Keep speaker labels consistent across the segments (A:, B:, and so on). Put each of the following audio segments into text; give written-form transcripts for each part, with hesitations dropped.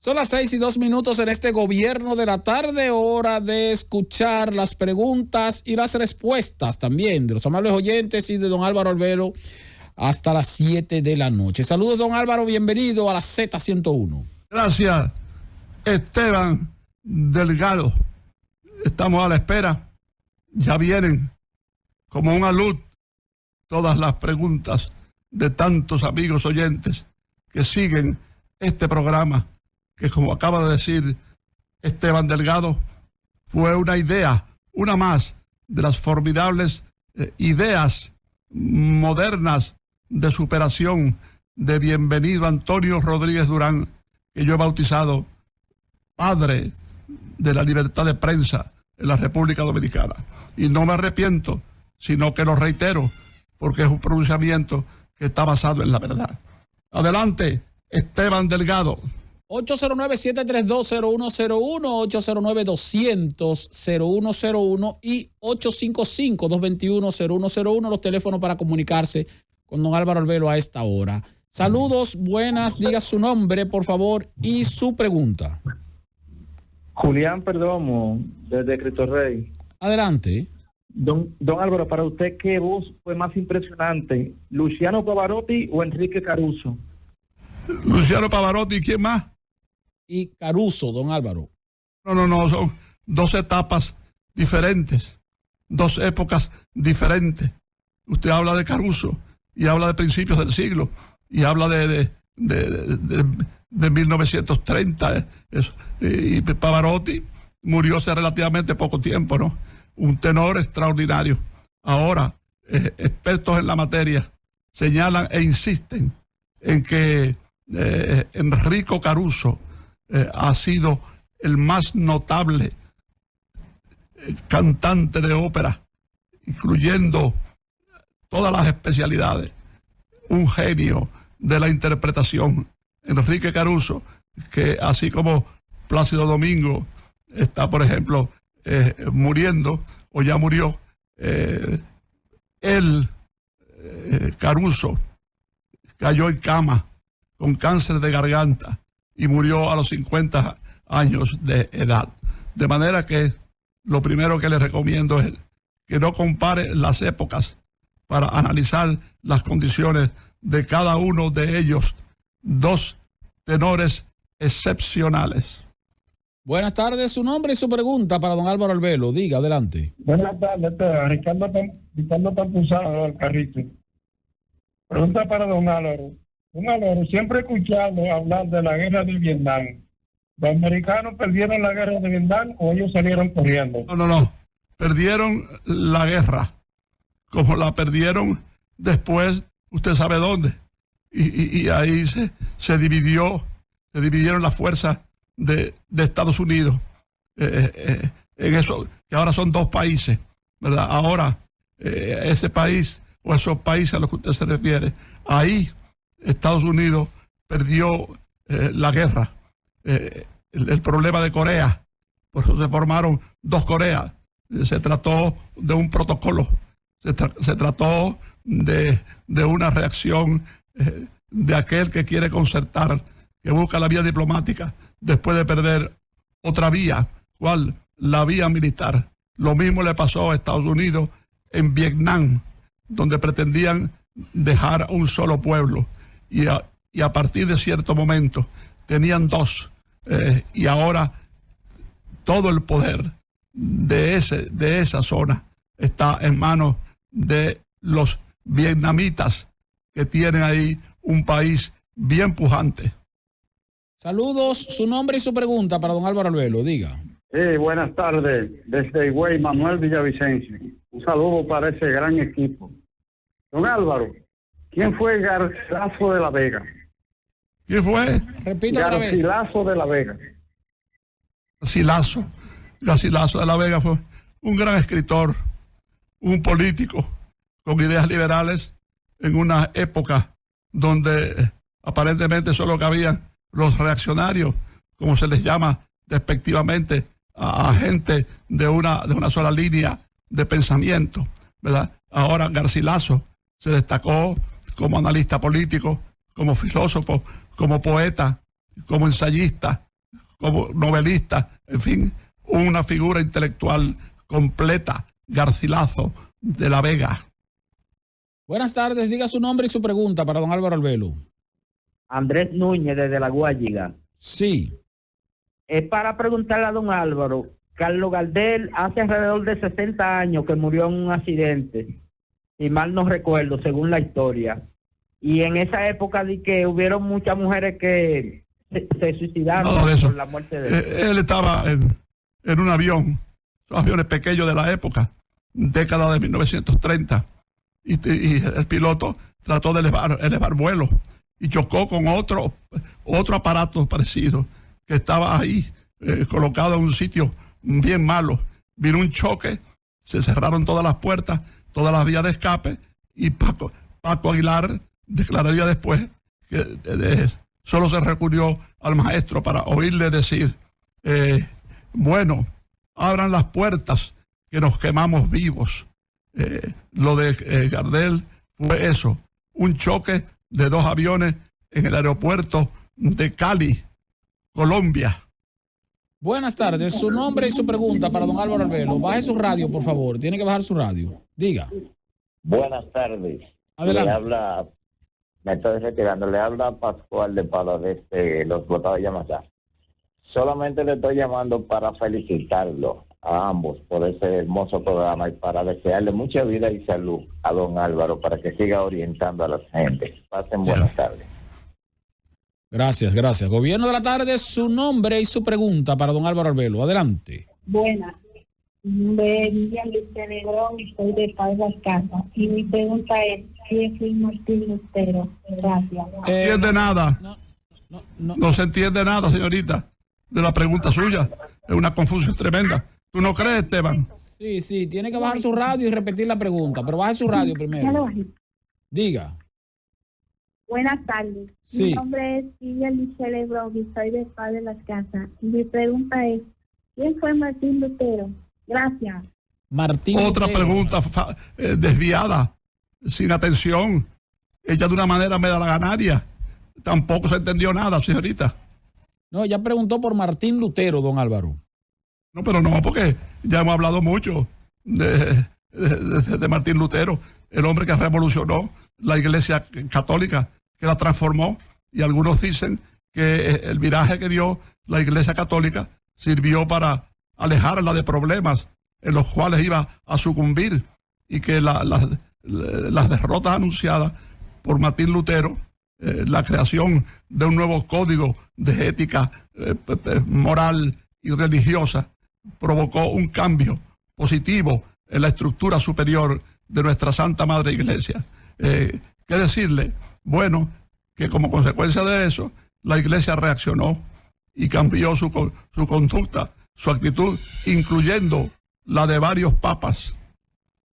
A: Son las 6:02 en este gobierno de la tarde, hora de escuchar las preguntas y las respuestas también de los amables oyentes y de don Álvaro Arbelo hasta las 7 de la noche. Saludos, don Álvaro, bienvenido a la Z101.
B: Gracias, Esteban Delgado. Estamos a la espera. Ya vienen como una luz todas las preguntas de tantos amigos oyentes que siguen este programa, que como acaba de decir Esteban Delgado, fue una idea, una más de las formidables ideas modernas de superación de bienvenido Antonio Rodríguez Durán, que yo he bautizado padre de la libertad de prensa en la República Dominicana. Y no me arrepiento, sino que lo reitero, porque es un pronunciamiento que está basado en la verdad. Adelante, Esteban Delgado.
A: 809-732-0101, 809-200-0101 y 855-221-0101, los teléfonos para comunicarse con don Álvaro Arbelo a esta hora. Saludos, buenas, diga su nombre, por favor, y su pregunta.
C: Julián Perdomo, desde Cristo Rey.
A: Adelante.
C: Don Álvaro, para usted, ¿qué voz fue más impresionante? ¿Luciano Pavarotti o Enrique Caruso?
B: Luciano Pavarotti, ¿quién más?
A: Y Caruso, don Álvaro.
B: No, son dos etapas diferentes, dos épocas diferentes. Usted habla de Caruso y habla de principios del siglo y habla de 1930. Eso. Y Pavarotti murió hace relativamente poco tiempo, ¿no? Un tenor extraordinario. Ahora, expertos en la materia señalan e insisten en que Enrico Caruso ha sido el más notable cantante de ópera, incluyendo todas las especialidades, un genio de la interpretación. Enrique Caruso, que así como Plácido Domingo está, por ejemplo, muriendo o ya murió, Caruso cayó en cama con cáncer de garganta y murió a los 50 años de edad. De manera que lo primero que le recomiendo es que no compare las épocas para analizar las condiciones de cada uno de ellos, dos tenores excepcionales.
A: Buenas tardes, su nombre y su pregunta para don Álvaro Arbelo. Diga, adelante.
D: Buenas tardes, Ricardo Campuzano del Carrito. Pregunta para don Álvaro. Don Álvaro, siempre he escuchado hablar de la guerra de Vietnam. ¿Los americanos perdieron la guerra de Vietnam o ellos salieron corriendo?
B: No. Perdieron la guerra, como la perdieron después, usted sabe dónde. Y ahí se dividieron las fuerzas de Estados Unidos. En eso, que ahora son dos países, ¿verdad? Ahora, ese país o esos países a los que usted se refiere, ahí Estados Unidos perdió la guerra. El problema de Corea, por eso se formaron dos Coreas. Se trató de un protocolo, se trató de una reacción de aquel que quiere concertar, que busca la vía diplomática después de perder otra vía, ¿cuál? La vía militar. Lo mismo le pasó a Estados Unidos en Vietnam, donde pretendían dejar un solo pueblo y a partir de cierto momento tenían dos, y ahora todo el poder de esa zona está en manos de los vietnamitas, que tienen ahí un país bien pujante.
A: Saludos, su nombre y su pregunta para don Álvaro Arbelo. Diga.
E: Buenas tardes, desde Higüey, Manuel Villavicencio. Un saludo para ese gran equipo. Don Álvaro, ¿quién fue Garcilaso de la Vega?
B: ¿Quién fue?
A: Repito otra vez.
E: Garcilaso de la Vega.
B: Garcilaso de la Vega fue un gran escritor, un político con ideas liberales en una época donde aparentemente solo cabían los reaccionarios, como se les llama despectivamente a gente de una sola línea de pensamiento, ¿verdad? Ahora Garcilaso se destacó como analista político, como filósofo, como poeta, como ensayista, como novelista, en fin, una figura intelectual completa, Garcilaso de la Vega.
A: Buenas tardes, diga su nombre y su pregunta para don Álvaro Albelo.
F: Andrés Núñez, desde La Guayiga.
A: Sí.
F: Es para preguntarle a don Álvaro. Carlos Gardel hace alrededor de 60 años que murió en un accidente, si mal no recuerdo, según la historia. Y en esa época di que hubieron muchas mujeres que se suicidaron por la muerte de él.
B: Él estaba en un avión, los aviones pequeños de la época, década de 1930, y el piloto trató de elevar vuelo y chocó con otro aparato parecido que estaba ahí colocado en un sitio bien malo. Vino un choque, se cerraron todas las puertas, todas las vías de escape, y Paco Aguilar declararía después que solo se recurrió al maestro para oírle decir, bueno, abran las puertas que nos quemamos vivos. Lo de Gardel fue eso, un choque de dos aviones en el aeropuerto de Cali, Colombia.
A: Buenas tardes, su nombre y su pregunta para don Álvaro Albelo. Baje su radio, por favor. Tiene que bajar su radio. Diga.
G: Buenas tardes.
A: Adelante.
G: Me estoy retirando. Le habla Pascual de Palo desde Los Botados de Yamasá. Solamente le estoy llamando para felicitarlo a ambos por ese hermoso programa y para desearle mucha vida y salud a don Álvaro para que siga orientando a la gente. Pasen buenas tardes.
A: Gracias. Gobierno de la tarde, su nombre y su pregunta para don Álvaro Albelo. Adelante.
H: Buenas. Miriam Luis Negrón, estoy de Paz Las Casas. Y mi pregunta es, ¿quién es Martín Lutero? Gracias.
B: No entiende nada. No se entiende nada, señorita, de la pregunta suya. Es una confusión tremenda. ¿Tú no crees, Esteban?
A: Sí, tiene que bajar su radio y repetir la pregunta, pero baje su radio primero. Diga.
H: Buenas tardes.
A: Sí.
H: Mi nombre es Silvia Lichelle Lebrón y soy de Paz de Las Casas. Y mi pregunta es, ¿quién fue Martín Lutero? Gracias.
A: Martín
B: Otra
A: Lutero.
B: pregunta desviada, sin atención, ella de una manera medalaganaria. Tampoco se entendió nada, señorita.
A: No, ya preguntó por Martín Lutero, don Álvaro.
B: No, pero no, porque ya hemos hablado mucho de Martín Lutero, el hombre que revolucionó la Iglesia Católica, que la transformó, y algunos dicen que el viraje que dio la Iglesia Católica sirvió para alejarla de problemas en los cuales iba a sucumbir, y que las derrotas anunciadas por Martín Lutero, la creación de un nuevo código de ética moral y religiosa, provocó un cambio positivo en la estructura superior de nuestra Santa Madre Iglesia. ¿Qué decirle? Bueno, que como consecuencia de eso, la Iglesia reaccionó y cambió su conducta, su actitud, incluyendo la de varios papas.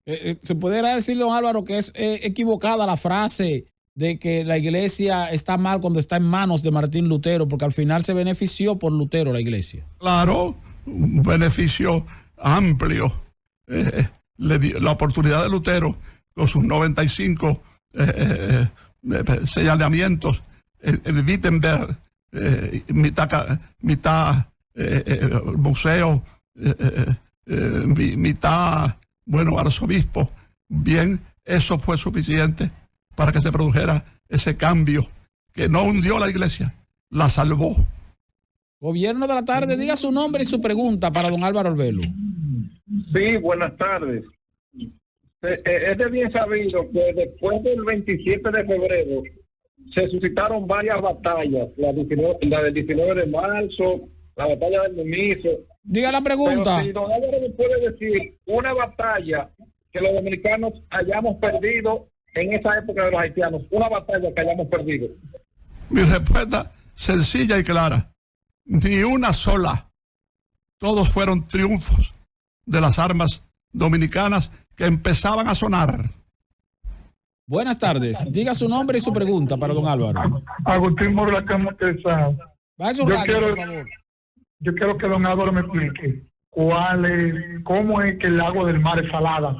A: ¿Se pudiera decir, don Álvaro, que es equivocada la frase de que la Iglesia está mal cuando está en manos de Martín Lutero, porque al final se benefició por Lutero la Iglesia?
B: Claro, un beneficio amplio. Le dio la oportunidad de Lutero con sus 95 señalamientos en Wittenberg, mitad museo, mitad, arzobispo. Bien, eso fue suficiente para que se produjera ese cambio que no hundió la Iglesia, la salvó.
A: Gobierno de la tarde, diga su nombre y su pregunta para don Álvaro Albelo.
D: Sí, buenas tardes. Es de bien sabido que después del 27 de febrero se suscitaron varias batallas, la del 19 de marzo, la batalla del Numiso.
A: Diga la pregunta.
D: Pero si don Álvaro me puede decir una batalla que los dominicanos hayamos perdido en esa época de los haitianos, una batalla que hayamos perdido.
B: Mi respuesta sencilla y clara: ni una sola. Todos fueron triunfos de las armas dominicanas que empezaban a sonar.
A: Buenas tardes. Diga su nombre y su pregunta para don Álvaro.
D: Agustín Morlacama Quesada.
A: Baje su radio, por favor.
D: Yo quiero que don Álvaro me explique cómo es que el agua del mar es salada.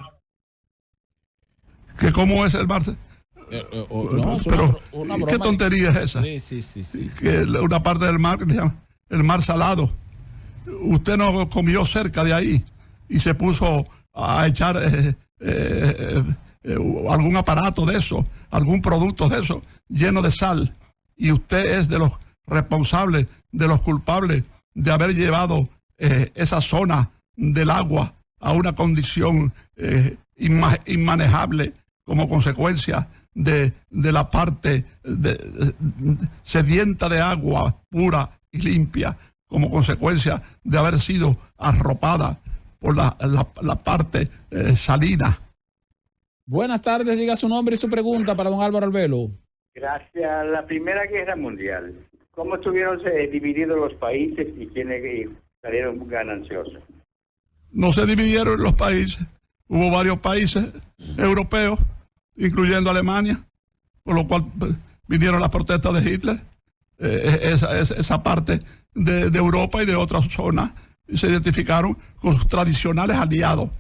B: ¿Que cómo es el mar?
A: No, es
B: pero
A: una broma.
B: ¿qué tontería es esa?
A: Sí.
B: Que una parte del mar que le llaman el Mar Salado. Usted no comió cerca de ahí y se puso a echar algún aparato de eso, algún producto de eso lleno de sal, y usted es de los responsables, de los culpables de haber llevado esa zona del agua a una condición inmanejable como consecuencia de la parte sedienta de agua pura y limpia, como consecuencia de haber sido arropada por la parte salina.
A: Buenas tardes, diga su nombre y su pregunta para don Álvaro Albelo.
I: Gracias a la Primera Guerra Mundial, ¿cómo estuvieron divididos los países y quiénes salieron gananciosos?
B: No se dividieron los países. Hubo varios países europeos, incluyendo Alemania, por lo cual vinieron las protestas de Hitler. Esa parte de Europa y de otras zonas se identificaron con sus tradicionales aliados, o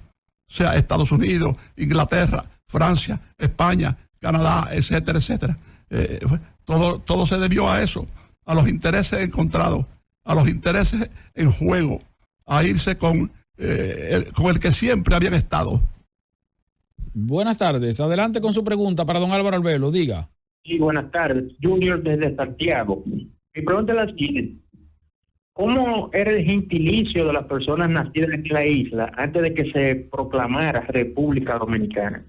B: sea, Estados Unidos, Inglaterra, Francia, España, Canadá, etcétera, etcétera. Todo se debió a eso, a los intereses encontrados, a los intereses en juego, a irse con el que siempre habían estado.
A: Buenas tardes, adelante con su pregunta para don Álvaro Albelo, diga.
F: Sí, buenas tardes, Junior desde Santiago. Mi pregunta es la siguiente: ¿cómo era el gentilicio de las personas nacidas en la isla antes de que se proclamara República Dominicana?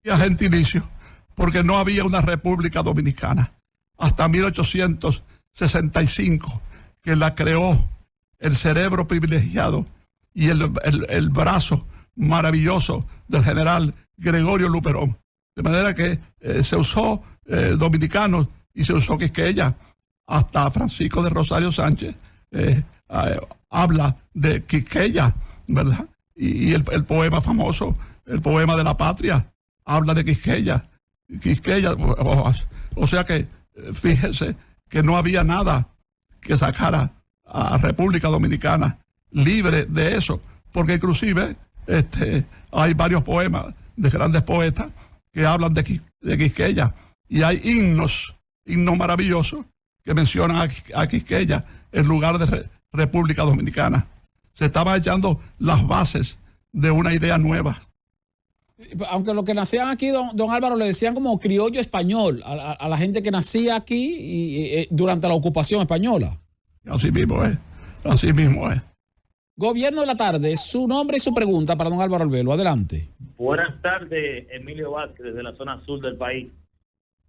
B: Gentilicio, porque no había una República Dominicana hasta 1865, que la creó el cerebro privilegiado y el brazo maravilloso del general Gregorio Luperón. De manera que se usó dominicanos y se usó Quisqueya. Hasta Francisco de Rosario Sánchez habla de Quisqueya, ¿verdad? Y el poema famoso, el poema de la patria, habla de Quisqueya. O sea que fíjese que no había nada que sacara a República Dominicana libre de eso, porque inclusive hay varios poemas de grandes poetas que hablan de Quisqueya, y hay himnos maravillosos que mencionan a Quisqueya en lugar de República Dominicana. Se estaban echando las bases de una idea nueva.
A: Aunque los que nacían aquí, don Álvaro, le decían como criollo español a la gente que nacía aquí durante la ocupación española.
B: Así mismo es, así mismo es.
A: Gobierno de la tarde, su nombre y su pregunta para don Álvaro Albelo, adelante.
J: Buenas tardes, Emilio Vázquez, desde la zona sur del país.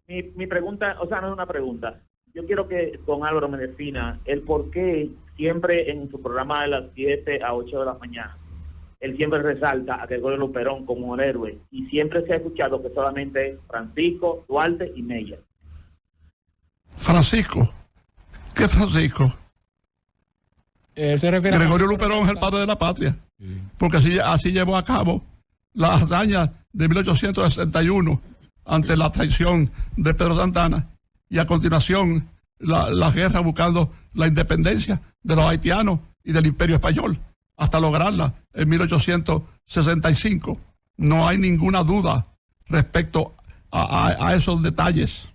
J: Mi pregunta, o sea, no es una pregunta. Yo quiero que don Álvaro me defina el por qué siempre en su programa de las 7 a 8 de la mañana, él siempre resalta a Gregorio Luperón como un héroe, y siempre se ha escuchado que solamente es Francisco, Duarte y Mella.
B: Francisco, ¿qué Francisco?
A: Se refiere
B: Gregorio Luperón es el padre de la patria, porque así llevó a cabo la hazaña de 1861 ante la traición de Pedro Santana, y a continuación la guerra buscando la independencia de los haitianos y del Imperio Español, hasta lograrla en 1865. No hay ninguna duda respecto a esos detalles.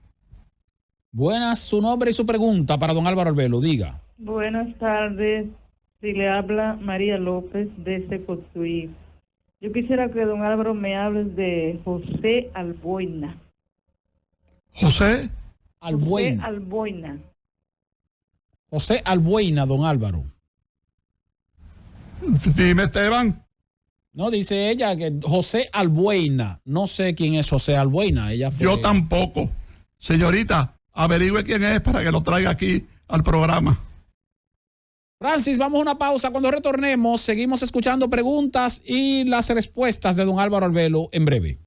A: Buenas, su nombre y su pregunta para don Álvaro Albelo, diga.
K: Buenas tardes, si le habla María López desde Cotuí. Yo quisiera que don Álvaro me hable de José Alboina.
B: ¿José?
A: Alboina.
K: José Alboina.
A: José Alboina, don Álvaro.
B: Dime, Esteban.
A: No, dice ella que José Alboina. No sé quién es José Alboina. Ella fue...
B: Yo tampoco. Señorita, averigüe quién es para que lo traiga aquí al programa.
A: Francis, vamos a una pausa. Cuando retornemos, seguimos escuchando preguntas y las respuestas de don Álvaro Albelo en breve.